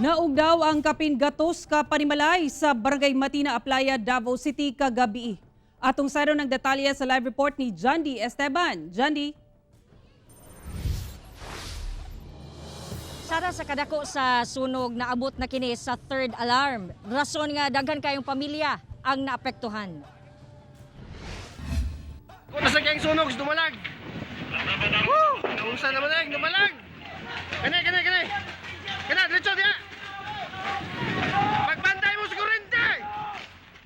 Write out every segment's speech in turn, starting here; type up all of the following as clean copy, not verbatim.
Naugdaw ang kapin gatos ka panimalay sa Barangay Matina Aplaya, Davao City kagabi. Atong saro ng detalye sa live report ni Jandy Esteban. Jandy. Sara sa kadako sa sunog naabot na kini sa third alarm. Rason nga daghan kayong pamilya ang naapektuhan. Kung nasa kayong sunog, dumalag! Woo! Nausan naman dumalag! Kanay! Kanay, diretso diya! Magbantay mo sa kurente!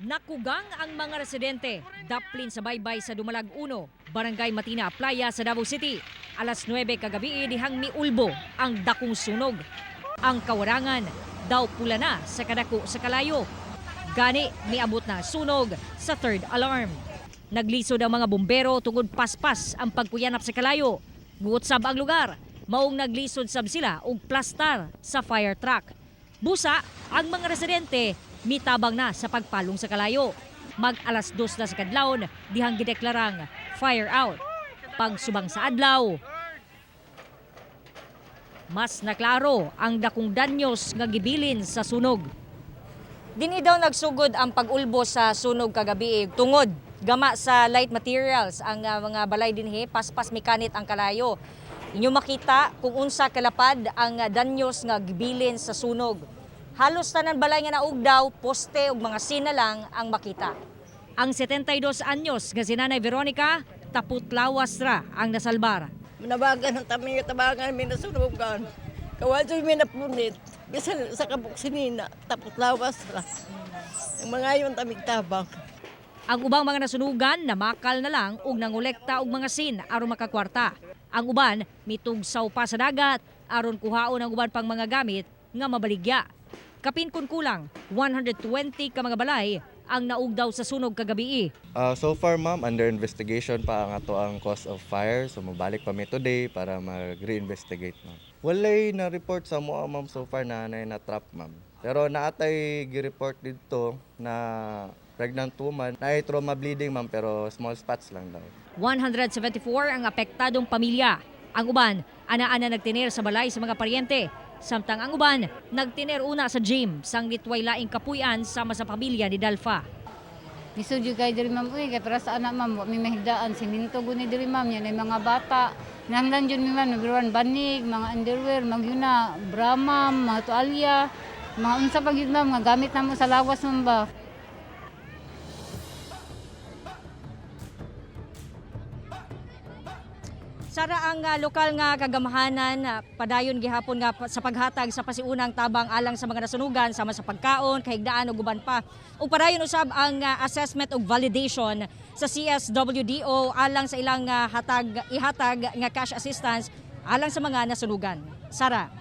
Nakugang ang mga residente. Daplin sa baybay sa Dumalag 1, Barangay Matina Aplaya sa Davao City. Alas 9 kagabi dihang miulbo ang dakong sunog. Ang kawarangan daw pula na sa kadako sa kalayo. Gani miabot na sunog sa third alarm. Naglisod ang mga bumbero tungod paspas ang pagkuyanap sa kalayo. Guotsab ang lugar. Maong naglisod sab sila og plastar sa fire truck. Busa ang mga residente mitabang na sa pagpalong sa kalayo. Mag alas 2 na sa kadlawon dihang gideklarang fire out. Pagsubang sa adlaw, mas naklaro ang dakong danyos nga gibilin sa sunog. Dini daw nagsugod ang pag-ulbo sa sunog kagabi tungod gama sa light materials ang mga balay dinhi paspas mekanit ang kalayo. Inyo makita kung unsa kalapad ang danyos nga gibilin sa sunog. Halos tanan balay nga naugdaw, poste ug mga sina lang ang makita. Ang 72 anyos nga si Nanay Veronica, taput lawas ra ang nasalbar. Manabagan ang tabi tabangan mi nasunugan. Kawadyo mi napunit. Bisan sa kabuksinina, taput lawas ra. Ang mga yon tamig tabang. Ang ubang mga nasunugan namakal na lang ug nangolekta og mga sin aron makakwarta. Ang uban mitugsaw pa sa dagat aron kuhaon ang uban pang mga gamit nga mabaligya. Kapin kun kulang 120 ka mga balay ang naugdaw sa sunog kagabi. So far ma'am, under investigation pa ang ato ang cause of fire. So mabalik pa mi today para mag-reinvestigate ma'am. Walay na report sa mo ma'am so far na na-trap ma'am. Pero naatay gi-report dito na pregnant woman na trauma bleeding ma'am pero small spots lang daw. 174 ang apektadong pamilya. Ang uban, ana-ana nagtiner sa balay sa mga paryente. Samtang ang uban, nagtiner una sa gym sang nitway laing kapuy-an sama sa pamilya ni Dalfa. Nisudyo kay diri ma'am uy kay para sa anak ma'am wa mi mahigdaan siminto guni diri ma'am yan ay mga bata. Nanglan jud mi ma'am nagruan banig, mga underwear, magyuna, bra ma'am, mga tualya, mga unsa pa gyud ma'am nga gamit namo sa lawas ma'am ba. Sara ang lokal nga kagamahanan padayon gihapon nga sa paghatag sa pasiunang tabang alang sa mga nasunugan sama sa pagkaon, kahigdaan ug uban pa. Ug padayon usab ang assessment ug validation sa CSWDO alang sa ilang ihatag nga cash assistance alang sa mga nasunugan. Sara.